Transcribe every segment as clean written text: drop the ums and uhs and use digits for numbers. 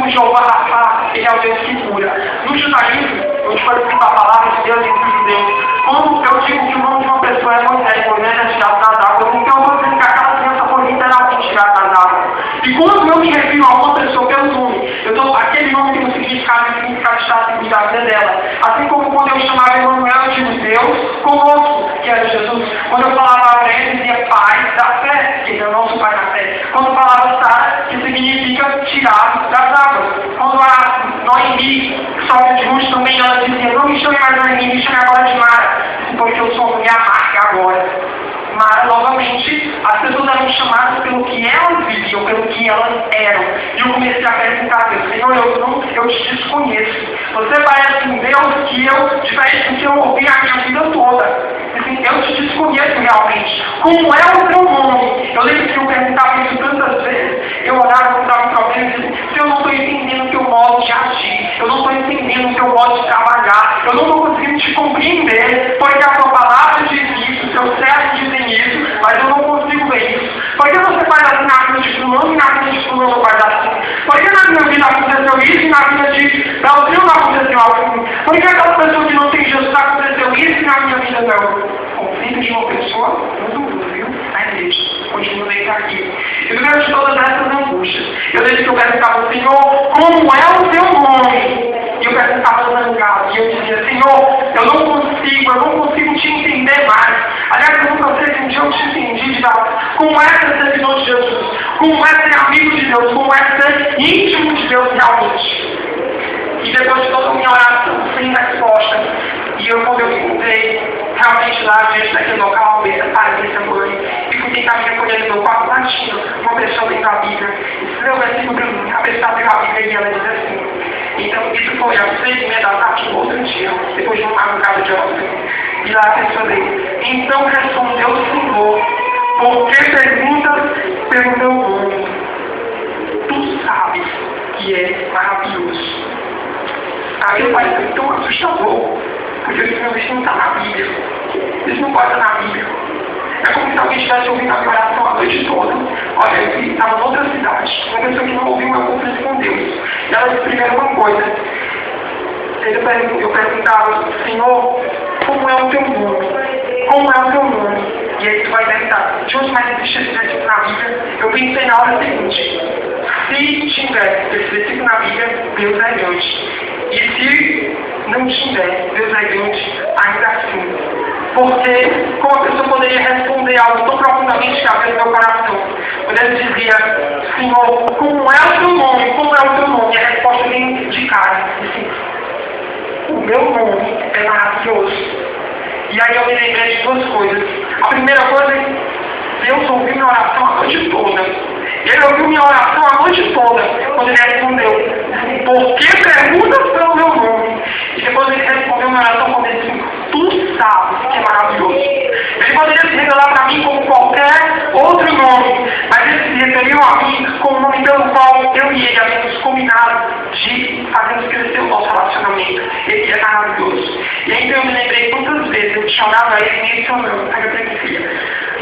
o Jeová Rafa, ele é o Deus que cura. No judaísmo, eu te falei que a palavra de Deus em Deus. Quando eu digo que o nome de uma pessoa é Moisés, Moisés é tirado das águas, então eu estou dizendo que aquela criança foi literalmente tirada das águas. E quando eu me refiro a uma pessoa pelo nome, aquele nome tem um significado de estar seguro da vida dela. Assim como quando eu chamava Emanuel, eu digo Deus conosco, que era Jesus. Quando eu falava para ele, dizia Pai da fé, que ele é o nosso Pai da fé. Quando eu falava Sara, que significa tirado das águas. Quando a Noemi, sogra de Ruth, também ela dizia, não me chame mais Noemi, me chame agora de Mara, porque eu sou uma mulher amarga agora. Mara, novamente, as pessoas eram chamadas pelo que elas viviam, pelo que elas eram. E eu comecei a perguntar a Deus, Senhor, eu te desconheço. Você parece um Deus que diferente do que eu ouvi a minha vida toda. Assim, eu te desconheço realmente. Como é o teu nome? Eu lembro que eu perguntava isso tantas vezes. Eu orava, perguntava para alguém e dizia, se eu não estou entendendo o teu modo de agir, eu não estou entendendo o teu modo de trabalhar, eu não estou conseguindo te compreender, porque a tua palavra diz isso, o teu servo dizem isso, mas eu não consigo ver isso. Por que você faz assim na vida de fulano e na vida de fulano não faz assim? Por que na minha vida aconteceu isso e na vida de Brasil não aconteceu algo assim? Por que aquela pessoa que não tem Jesus aconteceu isso e na minha vida não? Conflito de uma pessoa, muito viu? A igreja. Continuei aqui. E no meio de todas essas angústias, eu desde que eu perguntava, Senhor, como é o teu nome? E eu perguntava zangado, e eu dizia, Senhor, eu não consigo te entender mais. Aliás, eu nunca sei se um dia eu te entendi de dar. Como é ser seguidor de Jesus? Como é ser amigo de Deus? Como é ser íntimo de Deus realmente? E depois de toda a minha oração sem resposta, e quando eu encontrei realmente lá diante daquele local, parei dessa mãe, e fui tentar me recolher no meu quarto latino, uma pessoa lendo a Bíblia, e leu o versículo para mim, a pessoa abriu a Bíblia e ela diz assim. Então, isso foi às 6h30 da tarde, no outro dia, depois de uma madrugada de ontem. E lá a pessoa leu. Então respondeu o Senhor, por que perguntas pelo meu nome? Tu sabes que é maravilhoso. Aquilo parece tão assustador, porque isso não está na Bíblia. Isso não pode estar na Bíblia. É como se alguém estivesse ouvindo a minha oração a noite toda. Olha, eu estava em outra cidade. Uma pessoa que não ouviu meu conflito com Deus. E ela disse primeiro uma coisa. Eu perguntava, Senhor, como é o teu nome? Como é o teu nome? E aí tu vai perguntar, de onde mais existe esse versículo na Bíblia? Eu pensei na hora seguinte. Se tiver esse versículo na Bíblia, Deus é grande. E se não tiver, Deus é grande ainda assim. Porque como a pessoa poderia responder algo tão profundamente que abriu meu coração? Quando ele dizia, Senhor, como é o teu nome? Como é o teu nome? E a resposta vem de cara. Assim, o meu nome é maravilhoso. E aí eu me lembrei de duas coisas. A primeira coisa é que Deus ouviu minha oração a noite toda. Ele ouviu minha oração a noite toda, quando ele respondeu, por que perguntas pelo meu nome? E depois ele respondeu minha oração quando ele disse, tu sabes que é maravilhoso. Ele poderia se revelar para mim como qualquer outro nome, mas ele se referiu a mim como o nome pelo qual eu e ele havíamos combinado de fazermos crescer o nosso relacionamento. Ele é maravilhoso. E então eu me lembrei quantas vezes eu tinha orado a ele e ele chamou, aí eu pensei,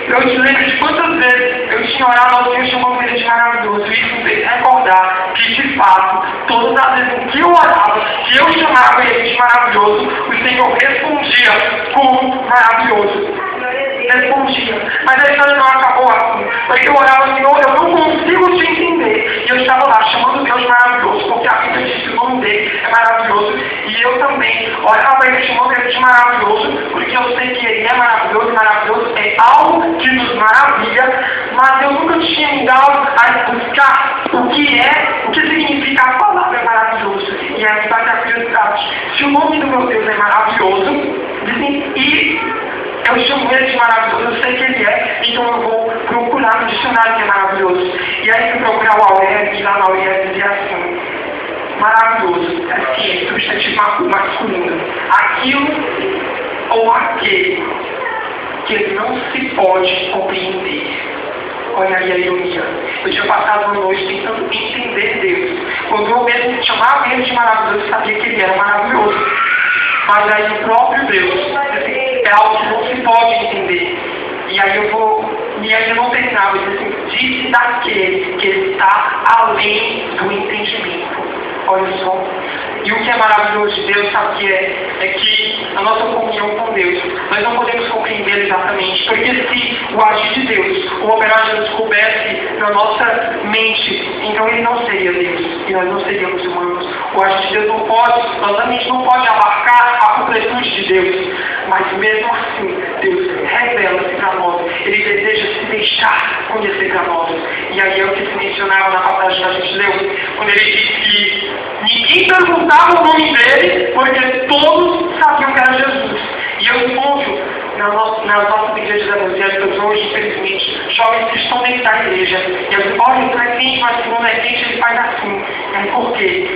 eu te lembro de quantas vezes eu tinha orado ao Senhor chamando ele de maravilhoso. E isso me fez recordar que, de fato, todas as vezes que eu orava, que eu chamava ele de maravilhoso, o Senhor respondia como maravilhoso. Respondia. Mas a história não acabou assim. Porque eu orava, Senhor, eu não consigo te entender. E eu estava lá chamando Deus de maravilhoso, porque a Bíblia diz que o nome dele é maravilhoso. E eu também orava ele chamando ele de maravilhoso, porque eu sei que ele é maravilhoso, maravilhoso é algo que nos maravilha, mas eu nunca tinha me dado a buscar o que significa a palavra maravilhoso. E aí vai a curiosidade. Se o nome do meu Deus é maravilhoso, e eu chamo ele de maravilhoso, eu sei que ele é, então eu vou procurar no dicionário que é maravilhoso. E aí eu procurar o Aurélio, e lá na Aurélio dizia assim, maravilhoso, é ciência, substantivo masculino. Aquilo ou aquele que não se pode compreender. Olha aí a ironia. Eu tinha passado uma noite tentando entender Deus. Quando eu mesmo chamava ele de maravilhoso, eu sabia que ele era maravilhoso. Mas aí o próprio Deus é algo que não se pode entender. E aí eu não terminava, disse daquele que está além do entendimento. Olha só. E o que é maravilhoso de Deus, sabe o que é? É que a nossa comunhão com Deus, nós não podemos compreender exatamente, porque se o agir de Deus, o operar de Deus coubesse na nossa mente, então Ele não seria Deus, e nós não seríamos humanos. O agir de Deus não pode, nossa mente não pode abarcar a completude de Deus, mas mesmo assim, Deus revela-se para nós, Ele deseja se deixar conhecer para nós. E aí é o que se mencionava na passagem que a gente leu, quando Ele disse que ninguém perguntava o nome dele, porque todos sabiam que era Jesus. E eu encontro nas nossas igrejas evangélicas hoje, infelizmente, jovens que estão dentro da igreja. E eu digo, olha, não é quente, mas se não é quente, ele faz assim. E aí, por quê?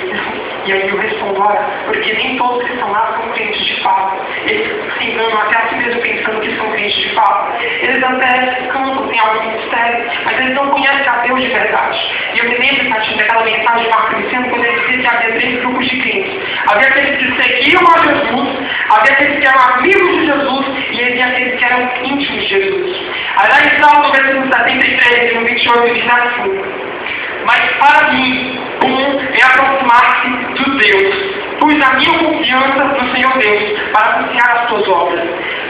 E aí eu respondo, olha, porque nem todos que estão lá são crentes de fato. Eles se enganam até a si mesmo pensando que são crentes de fato. Eles até cantam, tem algum ministério, mas eles não conhecem a Deus de verdade. E eu me lembro, Tati, daquela mensagem de Marco Vicente, quando ele disse que havia 3 grupos de crentes. Havia aqueles que seguiam a Jesus, havia aqueles que eram amigos de Jesus, e havia aqueles que eram íntimos de Jesus. Aí lá em Salmo, no versículo 73, no 28, diz assim: mas para mim, é aproximar-se de Deus. Pus a minha confiança no Senhor Deus para anunciar as suas obras.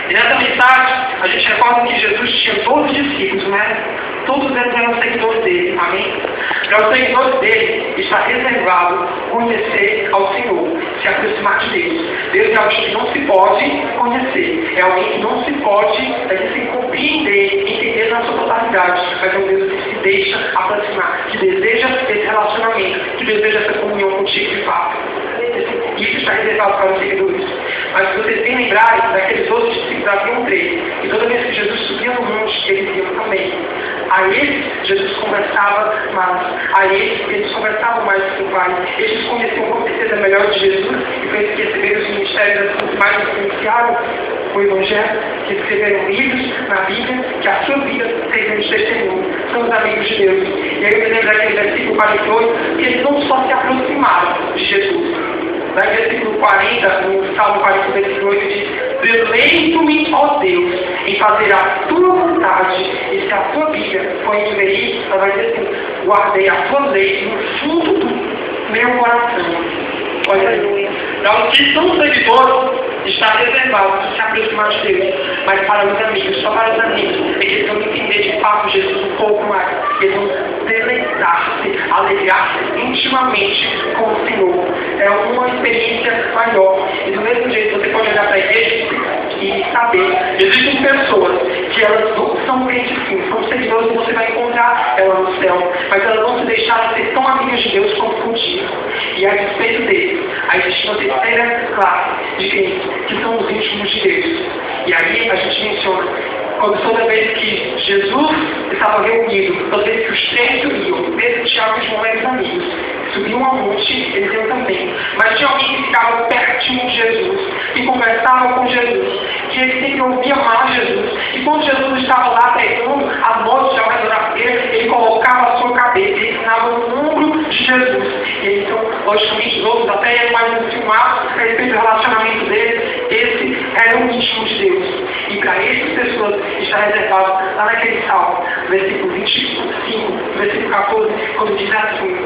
E nessa mensagem, a gente recorda que Jesus tinha 12 discípulos, né? Todos eles eram seguidores dele, amém? Para os seguidores dele, está reservado conhecer ao Senhor, se aproximar de Deus. Deus é alguém que não se pode conhecer, é alguém que não se pode se compreender, entender na sua totalidade, mas é um Deus que se deixa aproximar, que deseja esse relacionamento, que deseja essa comunhão contigo de fato. Isso está reservado para os seguidores. Mas se vocês bem lembrarem, daqueles outros discípulos haviam 3, e toda vez que Jesus subia no monte, eles iam também. A eles, Jesus conversava mais. A eles conversavam mais com o Pai. Eles conheciam com certeza melhor de Jesus, e foi eles que receberam os ministérios que mais influenciaram o Evangelho, que escreveram livros na Bíblia, que a sua vida serviu de testemunho. São os amigos de Deus. E aí eu me lembro daquele versículo 48, que eles não só se aproximaram de Jesus. Lá em versículo 40, no Salmo 40, versículo 8, diz: deleito-me, ó Deus, em fazer a tua vontade, e se a tua Bíblia for em ver, ela vai dizer assim: guardei a tua lei no fundo do meu coração. Olha aí. Então, os que são seguidores, está reservado para se aproximar de Deus, mas para os amigos, só para os amigos, eles vão entender de fato Jesus um pouco mais, eles vão deleitar-se, alegrar-se intimamente com o Senhor. É uma experiência maior. E do mesmo jeito, você pode olhar para a igreja e saber, existem pessoas que elas são crentes sim, são seguidores que você vai encontrar ela no céu, mas elas vão se deixar ser tão amigas de Deus como contigo. E a respeito deles, aí existe uma terceira classe de crentes, que são os íntimos de Deus. E aí a gente menciona, quando toda vez que Jesus estava reunido, toda vez que os 3 subiam, Pedro, Tiago e João eram amigos, subiam ao monte, eles iam também. Mas tinha alguém que ficava pertinho de Jesus, e conversava com Jesus, que ele sempre ouvia mais Jesus. E quando Jesus estava lá pregando a morte da maioria, ele colocava a sua cabeça, ele ensinava no ombro de Jesus. E então, logicamente, os outros até iam mais enciumados a respeito do relacionamento deles. Esse era o íntimo de Deus. E para essas pessoas está reservado lá naquele salmo, versículo 25, versículo 14, quando diz assim: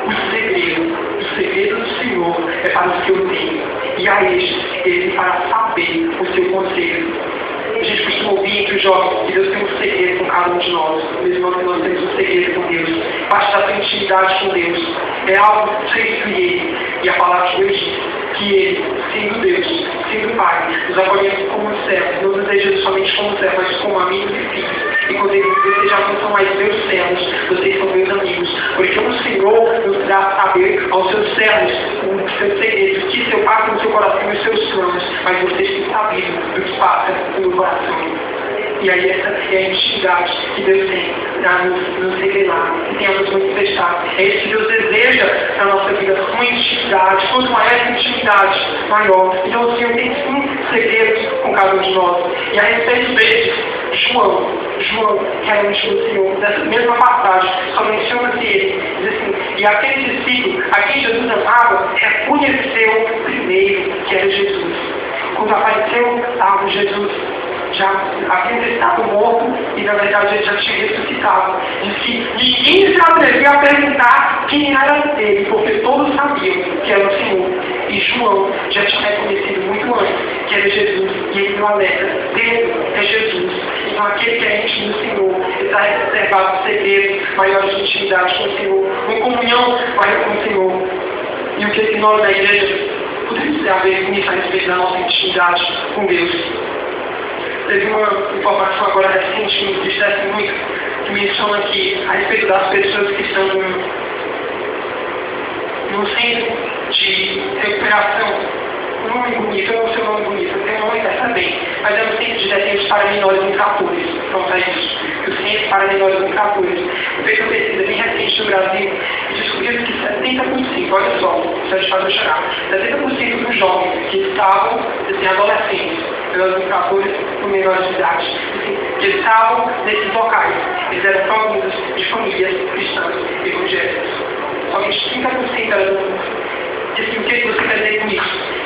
o segredo do Senhor é para os que eu tenho, e a ele para saber o seu conselho. A gente costuma ouvir entre os jovens que Deus tem um segredo com cada um de nós, mesmo que nós temos um segredo com Deus, parte da sua intimidade com Deus, é algo feito em Ele, e a palavra de Deus diz que Ele, sendo Deus, sendo Pai, nos acolhemos como servos, não nos deseja somente como servos, mas como amigos e filhos. E quando Ele deseja não são mais meus servos, vocês são meus amigos, porque o Senhor nos dá a saber aos seus servos os seus segredos, que seu passa no seu coração e os seus planos, mas vocês têm sabido do que passa no coração. E aí essa é a intimidade que Deus tem para nos revelar, que tem a nos manifestar. É isso que Deus deseja na nossa vida, uma intimidade. Quanto maior essa intimidade, maior. Então o Senhor tem sim segredos com cada um de nós. E a respeito dele, João, que era o íntimo do Senhor, nessa mesma passagem, só menciona-se ele. Diz assim: e aquele discípulo a quem Jesus amava, reconheceu primeiro que era Jesus. Quando apareceu, estava Jesus. já havia estado morto e na verdade ele já tinha ressuscitado. Diz que ninguém se atrevia a perguntar quem era ele, porque todos sabiam que era o Senhor. E João já tinha reconhecido muito antes que era Jesus, e ele não alega, Deus é Jesus. Então aquele que é íntimo do Senhor está reservado segredos, maiores de intimidade com o Senhor, uma comunhão maior com o Senhor. E o que nós da igreja podemos ter a ver com isso a respeito da nossa intimidade com Deus? Teve uma informação agora recente que me entristece muito, que menciona aqui a respeito das pessoas que estão no centro de recuperação. Um nome bonito, eu não sei o nome bonito, eu tenho um nome dessa bem, mas é um centro de detentos para menores infratores. Pronto, é isso. O centro para menores infratores. Eu fiz uma pesquisa bem recente no Brasil e descobri que 70%, olha só, isso é faz eu chorar, 70% dos jovens que estavam, assim, adolescentes, menores infratores por menores de idade, assim, que estavam nesses locais, eles eram famílias de famílias cristãs evangélicas. Somente 30% eram do mundo. E assim, o que você quer dizer com isso?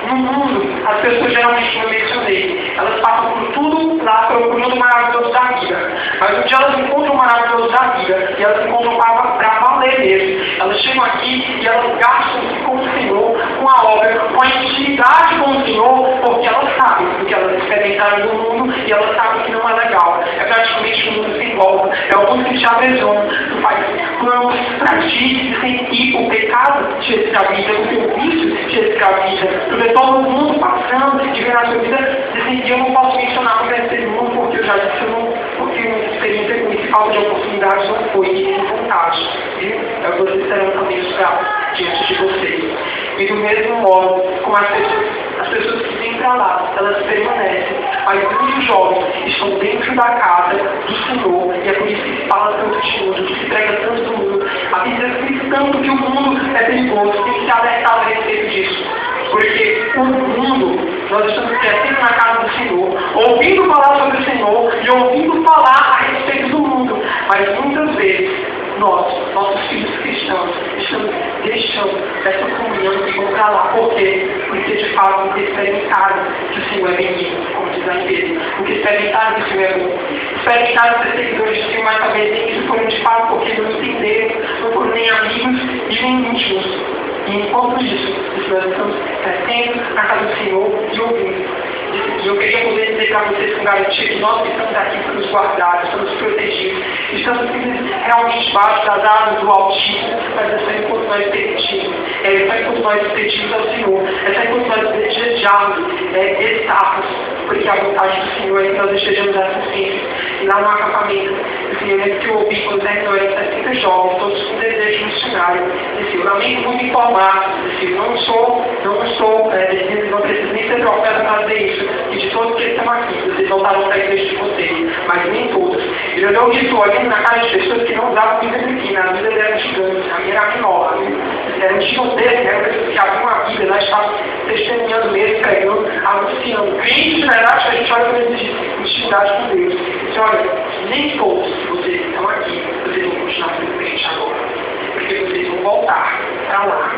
No mundo, as pessoas geralmente, como eu mencionei, elas passam por tudo lá procurando o maravilhoso da vida. Mas um dia elas encontram o maravilhoso da vida e elas encontram para valer mesmo. Elas chegam aqui e elas gastam-se com o Senhor, com a obra, com a intimidade com o Senhor, porque elas sabem o que elas experimentaram no mundo e elas sabem que não é legal. É praticamente o mundo sem volta. É o mundo que te aprisiona. Tu faz planos para ti e o pecado te escraviza, o teu vício te escraviza. Tu vê todo mundo passando e vendo a sua vida, dizendo, eu não posso mencionar o resto do mundo porque eu já disse, eu não, porque minha experiência com isso, falta de oportunidade não foi, e de vontade. Viu? É o que vocês terão também para diante de vocês. E do mesmo modo, como as pessoas que vêm para lá, elas permanecem. Mas muitos jovens estão dentro da casa do Senhor, e é por isso que se fala tanto de mundo, que se prega tanto do mundo. A Bíblia diz tanto que o mundo é perigoso, tem que ser alertado a respeito disso. Porque o mundo, nós estamos sempre na casa do Senhor, ouvindo falar sobre o Senhor e ouvindo falar a respeito do mundo. Mas muitas vezes, nossos filhos cristãos, estamos deixando essa comunhão e vão para lá. Por quê? Porque de fato experimentaram que o Senhor é benigno, como diz a igreja. Porque experimentaram que o Senhor é bom. Experimentaram ser seguidores do Senhor, mas talvez nem isso foram de fato porque não entenderam, não foram nem amigos e nem íntimos. E enquanto isso, nós estamos crescendo na casa do Senhor e ouvindo. E eu queria poder dizer para vocês com garantia que nós estamos aqui para nos guardar, estamos protegidos, estamos realmente baixo das asas do Altíssimo, mas é só enquanto nós permitimos, é só enquanto nós pedimos ao Senhor, é só enquanto nós desejamos estarmos, porque a vontade do Senhor é que nós estejamos assistentes. E lá no acampamento, eu lembro que eu ouvi quando eram 60 jovens, todos com desejo missionário. Eu lamento muito informar, não preciso nem ser profeta para dizer isso, que de todos que estão aqui, vocês voltaram para a igreja de vocês, mas nem todos. Eu já ouvi isso olhando na cara de pessoas que não usavam Bíblia aqui, na Bíblia era gigante, a minha era menor, era um tiroteio, né? Pessoas que abriam a Bíblia, lá estavam testemunhando mesmo, pregando, anunciando. Crente, na verdade, a gente olha para a intimidade com Deus. Então, olha, nem todos vocês que estão aqui, vocês vão continuar sendo crentes agora. Porque vocês vão voltar para lá.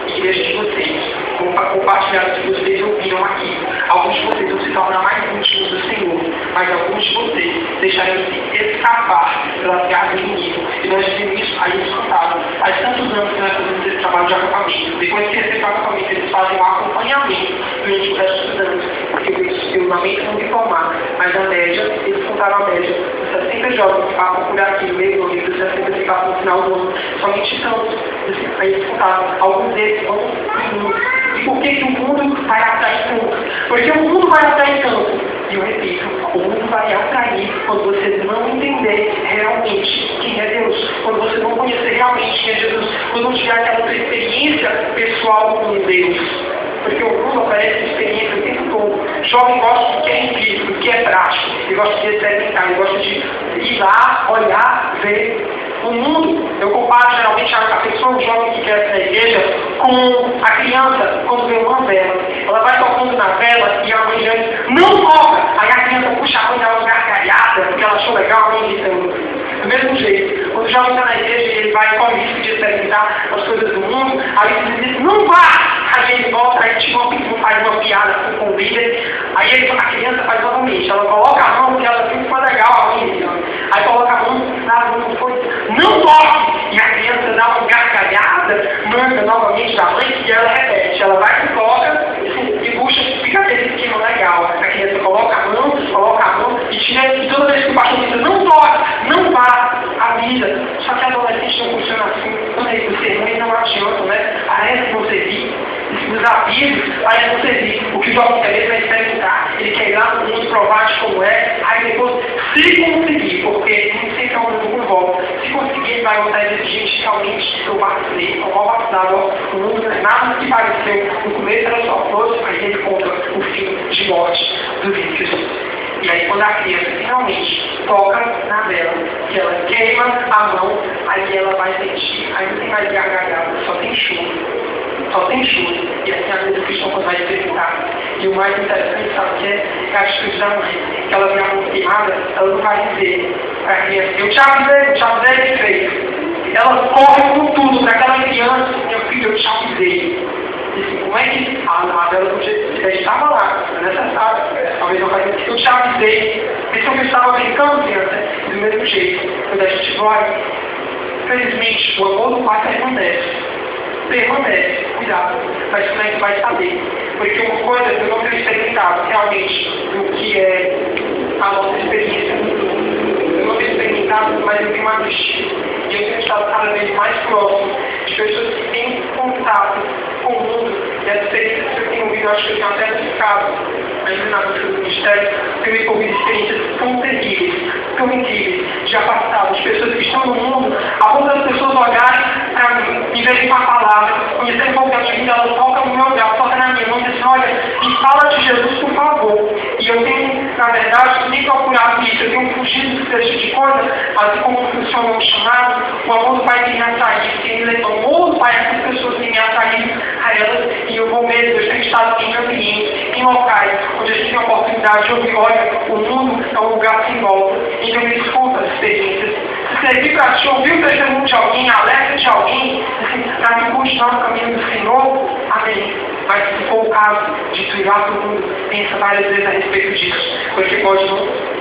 Igreja de vocês, vão compartilhar o que vocês ouviram aqui. Alguns de vocês vão se tornar mais íntimos do Senhor, mas alguns de vocês deixarão-se escapar pelas garras do inimigo. E nós vimos isso aí escutado. Faz tantos anos que nós fazemos esse trabalho de acampamento. Depois que esse acampamento, eles fazem um acompanhamento durante o resto dos anos. Porque eu lamento não informar, mas na média, eles contaram a média dos 60 jovens que passam por aqui, mesmo livro dos 60 que passam no final do ano, somente tantos. Aí eles contaram, alguns deles vão no mundo. E por que o mundo vai atrair tanto? Porque o mundo vai atrair tanto. E eu repito, o mundo vai atrair quando você não entender realmente quem é Deus. Quando você não conhecer realmente quem é Jesus. Quando não tiver aquela experiência pessoal com Deus. Porque o mundo oferece experiência o tempo todo. Jovem gosta do que é empírico, do que é prático. Ele gosta de experimentar, ele gosta de ir lá, olhar, ver. O mundo, eu comparo geralmente a pessoa, o jovem que cresce na igreja, com a criança quando vê uma vela. Ela vai tocando na vela e a mãe diz, não toca! Aí a criança puxa a mãe dela gargalhada, porque ela achou legal a mãe gritando. Do mesmo jeito, quando o jovem está na igreja e ele vai com o risco de experimentar as coisas do mundo, aí ele diz, não vá! Aí ele volta volta, aí tipo, faz uma piada com o líder, aí a criança faz novamente, ela coloca a mão porque ela viu que foi legal a minha, aí coloca a mão, não foi, não toque! E a criança dá uma gargalhada, manda novamente da mãe e ela repete, ela vai e coloca e puxa, fica aquele esquema legal. A criança coloca a mão e tira, e toda vez que o pastor diz, não toque, não vá a vida. Só que a adolescente não funciona assim, quando é que você ruim não adianta, né? Parece que você vive, esses desafios, parece que você vive. O que o jovem quer mesmo é experimentar, ele quer ir lá no mundo, provar de como é, aí depois, se conseguir, porque nem sempre é um mundo com volta, se conseguir, ele vai voltar a dizer, gente, realmente, eu vacilei, eu mal vacilado, o mundo não é nada que pareceu, no começo era só força, mas ele conta o fim de morte do vício. E aí quando a criança finalmente toca na vela, que ela queima a mão, aí ela vai sentir, aí não tem mais gargalhada, só tem choro. Só tem choro. E assim a vida do cristão quando vai experimentar. E o mais interessante, sabe o que é? É a atitude da mãe. Que ela vê a mão queimada, ela não vai dizer para a criança, eu te avisei, que fez. Ela corre com tudo para aquela criança, meu filho, eu te avisei. E assim, como é que a vela podia estava lá, não é necessário. Talvez eu falei, eu te avisei. Esse eu estava brincando, criança, do mesmo jeito. Quando a gente vai, felizmente, o amor do pai permanece, cuidado, mas como é que vai saber? Porque uma coisa eu não tenho experimentado realmente do que é a nossa experiência no mundo. Eu não tenho experimentado, mas eu tenho assistido. E eu tenho estado cada vez mais próximo de pessoas que têm contato com o mundo. E as experiências que eu tenho ouvido, eu acho que eu tenho até ficado ainda na busca do ministério, tenho ouvido experiências tão terríveis, tão incríveis, já passadas, de pessoas que estão no mundo, a ponto das pessoas olharem para mim, e verem uma palavra, conhecerem um pouco da minha vida, elas tocam no meu olhar, tocam na minha mão e dizem, olha, me fala de Jesus, por favor. E eu tenho, na verdade, nem procurado isso, eu tenho fugido desse tipo de coisa, assim como funciona o chamado, o amor do Pai tem me atraído, tem me levado, o amor do Pai, essas pessoas têm me atraído a elas, e eu vou mesmo, eu tenho estado em ambientes, em locais, onde a gente tem a oportunidade de ouvir, olha, o mundo é um lugar sem volta, então me escuta as experiências. Se servir para te ouvir o testemunho de alguém, alerta de alguém, para que continuar no caminho do Senhor, amém. Mas se for o caso de tu ir lá para o mundo, pensa várias vezes a respeito disso, porque pode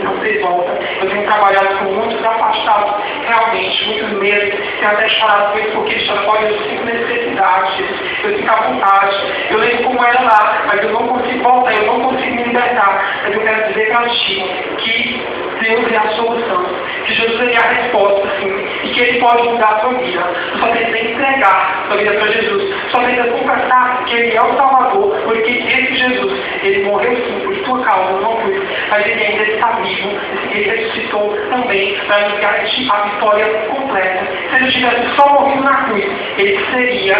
não ter volta. Eu tenho trabalhado com muitos afastados, realmente, muitos medos, tenho até chorado com isso, porque eles falam, olha, eu sinto necessidade, eu sinto a vontade, eu lembro como era lá, mas eu não consigo voltar, eu não consigo me libertar. Mas eu quero dizer para ti que Deus é a solução, que Jesus é a resposta, sim, e que Ele pode mudar a tua vida. Tu só precisa entregar a tua vida para Jesus, só precisa confessar que Ele é o Salvador, porque esse Jesus, Ele morreu sim por tua causa, não por, mas Ele ainda está vivo, Ele ressuscitou também para nos garantir a vitória completa. Se Ele tivesse só morrido na cruz, Ele seria,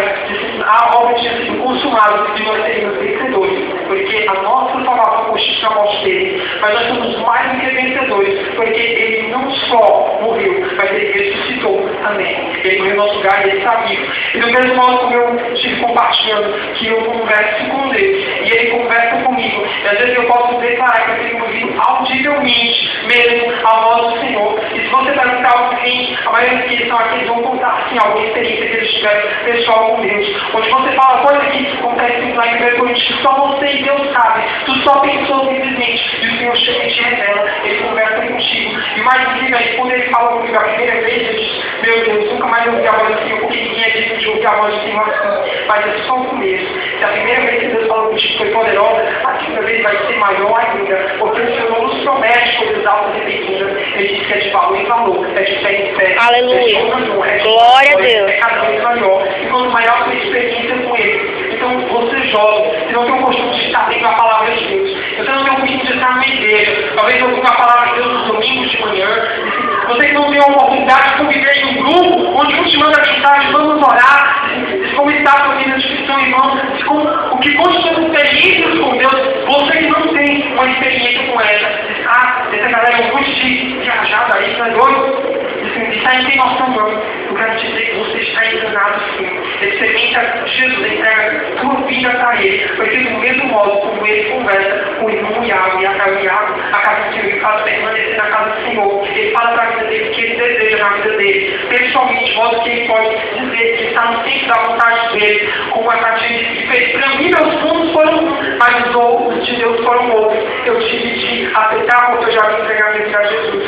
a obra tinha sido consumada e nós seríamos vencedores, porque a nossa salvação consiste na morte dele, mas nós somos mais do que vencedores, porque Ele não só morreu, mas Ele ressuscitou também. Ele morreu no nosso lugar e Ele está vivo. E do mesmo modo como eu estive compartilhando, que eu converso com Deus, e Ele conversa comigo, e às vezes eu posso declarar que eu tenho ouvido audivelmente mesmo a voz do Senhor. E se você perguntar alguém, a maioria dos que estão aqui, eles vão contar assim, alguma experiência que eles tiveram pessoal com Deus, onde você fala coisa que acontece lá em 1 Coríntios, só você e Deus sabe, tu só pensou simplesmente, e o Senhor chega e te revela, Ele conversa contigo. E mais incrível aí, quando Ele fala comigo a primeira vez, eu disse, meu Deus, nunca mais ouvi a voz do Senhor, porque ninguém é digno de ouvir a voz do Senhor assim, mas é só o começo. Se a primeira vez que Deus falou contigo foi poderosa, a segunda vez vai ser maior ainda, porque o Senhor não nos promete coisas altas e pequenas, Ele diz que é de valor em valor, é de fé em fé, Aleluia. é de honra em honra, é de Glória a glória, Deus. é cada vez maior, e quanto maior a sua experiência com Ele. Então, você jovem, se não tem o costume de estar dentro da palavra de Deus, você não tem o costume de estar na igreja, talvez eu ouça a palavra de Deus nos domingos de manhã, você que não tem a oportunidade de conviver em um grupo, onde um te manda mensagem, vamos orar, como está a sua vida de cristão, irmão, o que conta suas experiências com Deus, você que não tem uma experiência com essa galera é muito viajada aí, não é doido? Isso aí não tem noção não. Eu quero te dizer que você está enganado sim. Experimenta Jesus, entrega tua vida para Ele, porque do mesmo modo como Ele conversa com o irmão Iago, e a casa do Senhor, Ele faz permanecer na casa do Senhor, Ele fala para a vida dele que Ele deseja na vida dele, pessoalmente, modo que Ele pode dizer que está no centro da vontade dele, como a Tati que fez para mim, meus foram outros. Eu tive de aceitar porque eu já vim entregar minha vida a Jesus.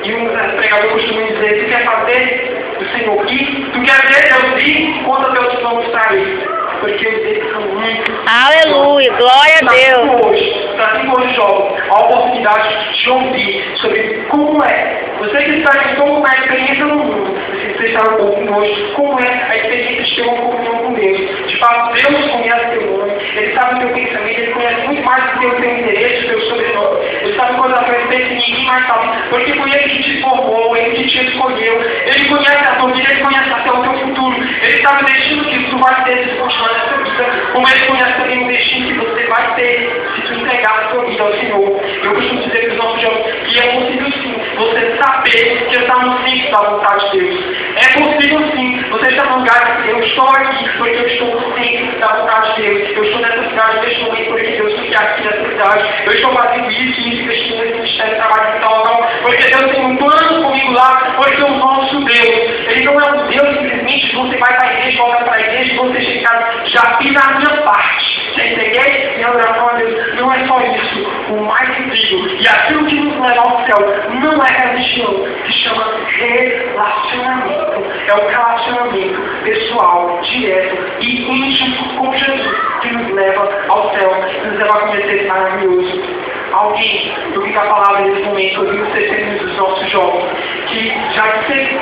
E um pregador costuma dizer, tu quer fazer o Senhor ir? Tu quer ver Deus ir? Conta Deus vão estar aí. Porque os deles são muito... Aleluia, glória a Deus. Para hoje, jovem, a oportunidade de ouvir sobre como é. Você que está em como é a experiência no mundo. Você está ouvindo hoje como é a experiência de ter uma comunhão com Deus. De fato, Deus conhece teu nome. Ele sabe o teu pensamento. Ele conhece muito mais do que o teu interesse, o teu sobrenome. Ele sabe coisas a respeito que ninguém mais sabe. Porque foi Ele que te formou, Ele que te escolheu. Ele conhece a tua vida, Ele conhece até o teu futuro. Ele sabe o destino que tu vai ter se continuar nessa vida. Como Ele conhece também o destino que você vai ter se tu entregar a tua vida ao Senhor. Eu costumo dizer para os nossos jovens que é possível sim você saber que está no centro da vontade de Deus. É possível sim você estar no lugar que eu estou aqui porque eu estou no centro da vontade de Deus. Eu estou nessa cidade neste momento porque Deus me quer aqui nessa cidade. Eu estou fazendo isso e investindo nesse ministério de trabalho de tal, porque Deus tem um plano comigo lá, porque o nosso Deus, Ele não é um Deus simplesmente que você vai para a igreja, volta para a igreja e você chega, já fiz a minha parte. Já entreguei minha oração a Deus. Não é só isso. O mais incrível e aquilo que nos leva ao céu não é religião, se chama relacionamento. É um relacionamento pessoal, direto e íntimo com Jesus que nos leva ao céu, que nos leva a cometer esse maravilhoso. Alguém, eu vi a palavra nesse momento, eu vi os testemunhos dos nossos jovens, que já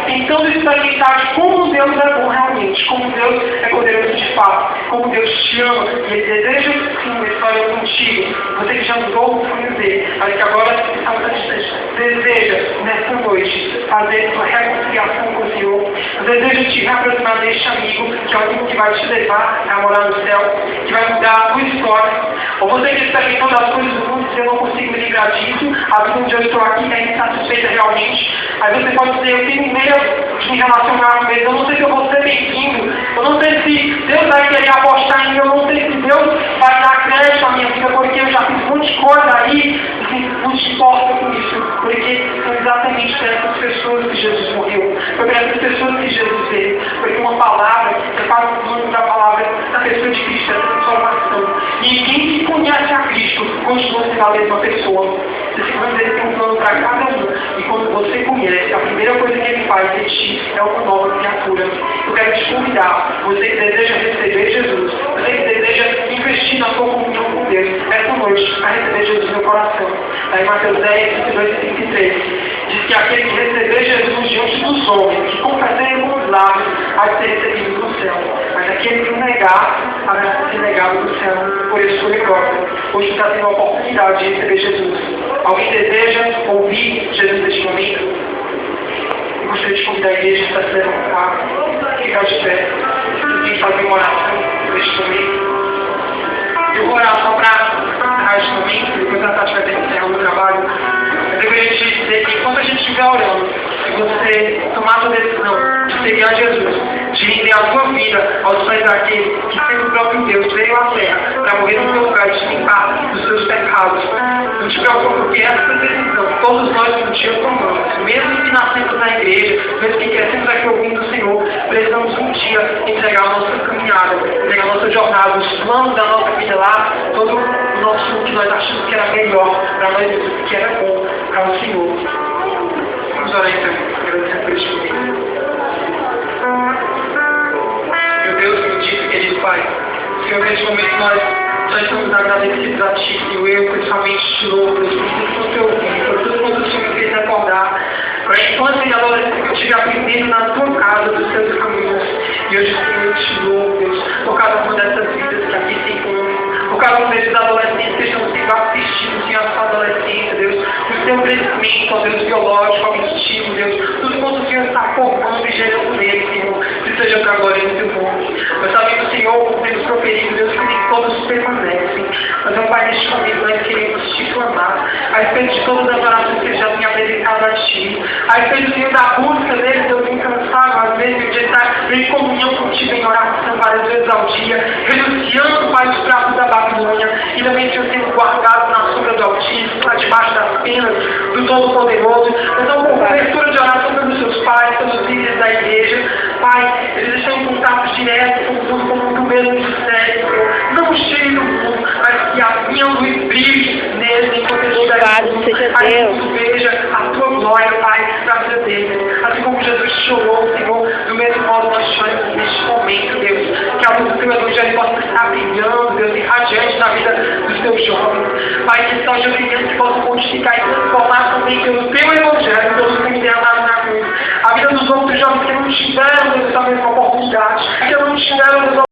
tentando experimentar de como Deus é bom realmente, como Deus é poderoso de fato, como Deus te ama, e Ele deseja sim uma história contigo. Você que já mudou o sonho dele, mas que agora deseja, nessa noite, fazer sua reconciliação com o Senhor, deseja te reaproximar deste amigo, que é o amigo que vai te levar a morar no céu, que vai mudar a tua história, ou você que experimentou das coisas do mundo, você não consigo me livrar disso, a vida onde eu estou aqui é insatisfeita realmente. Aí você pode dizer, eu tenho medo de me relacionar com Deus, eu não sei se eu vou ser bem-vindo, eu não sei se Deus vai querer apostar em mim, eu não sei se Deus vai dar crédito à minha vida, porque eu já fiz um monte de coisa aí, e não te importa com isso, porque são exatamente para essas pessoas que Jesus morreu, foi para essas pessoas que Jesus veio, porque uma palavra, eu falo o nome da palavra, da pessoa de Cristo, é transformação. E quem que conhece a Cristo continua sendo a mesma pessoa. Esse plano dele tem um plano para cada um. E quando você conhece, a primeira coisa que ele faz de ti é uma nova criatura. Eu quero te convidar, você que deseja receber Jesus, você que deseja investir na sua comunhão com Deus, essa noite, a receber Jesus no coração. Aí Mateus 10, 22 e 23, diz que aquele que receber Jesus diante dos homens, que confessar com os lábios, há de ser recebido no céu. Mas aquele que o negar, haverá de ser negado no céu por escolha própria. Hoje está tendo a oportunidade de receber Jesus. Alguém deseja ouvir Jesus neste momento? Eu gostaria de convidar a igreja para se levantar, ficar de pé, e fazer uma oração neste momento. Eu vou orar só para este momento, depois a Tati vai ter que encerrar o trabalho. Mas eu queria te dizer que enquanto a gente estiver orando, se você tomar a decisão de seguir a Jesus, de render a sua vida aos pés daquele que sendo o próprio Deus veio à terra para morrer no seu lugar e te limpar dos seus pecados, não te preocupe, porque essa decisão todos nós um dia tomamos, mesmo que nascemos na igreja, mesmo que crescemos aqui ouvindo o Senhor, precisamos um dia entregar a nossa caminhada, entregar a nossa jornada, os planos da nossa vida lá, todo o nosso que nós achamos que era melhor para nós, que era bom para o Senhor. Vamos orar então, agradecer por este momento. Meu Deus, bendito, querido Pai, Senhor, neste momento nós estamos agradecidos a Ti, Senhor, eu principalmente te louvo, Deus, por tudo que eu ouvi, por tudo que o Senhor me fez recordar, por a infância e a adolescência que eu tive aprendendo na Tua casa, dos Teus caminhos, e hoje, Senhor, eu te louvo, Deus, por cada uma dessas vidas que aqui se encontram, por cada um desses adolescentes que estão sendo assistidos, Senhor, a sua adolescência, Deus, o seu crescimento, ó Deus, biológico, cognitivo, Deus, tudo quanto o Senhor está formando e gerando nele, Senhor, que seja para a glória do Teu nome. Nós sabemos, Senhor, por termos proferido, Deus, que nem todos permanecem. Mas, ó Pai, neste momento nós queremos te clamar a respeito de todas as orações que já têm apresentado a Ti, a respeito, Senhor, da busca deles, Deus, incansável, às vezes, de estar em comunhão contigo em oração várias vezes ao dia, renunciando, Pai, os pratos da Babilônia, e também, Senhor, sendo guardado na sombra do Altíssimo, lá debaixo das penas do Todo-Poderoso. Então, por cobertura de oração pelos seus pais, pelos líderes da igreja, Pai, eles estão em contato direto com o mundo, como tu mesmo disseste, Senhor, não cheio do mundo, mas que a minha luz brilhe nele enquanto ele estiver Louvado seja Pai, que Deus. tu veja a tua glória, Pai, na vida dele. Assim como Jesus chorou, Senhor, do mesmo modo nós choramos neste momento, Deus. Que a luz do teu evangelho possa estar brilhando, Deus, irradiante na vida dos teus jovens. Pai, que são jovens que possam modificar e transformar também pelo teu evangelho, pelo que tem amado na cruz. A vida dos outros jovens que não tiveram, Deus, essa mesma oportunidade, que não tiveram, Deus,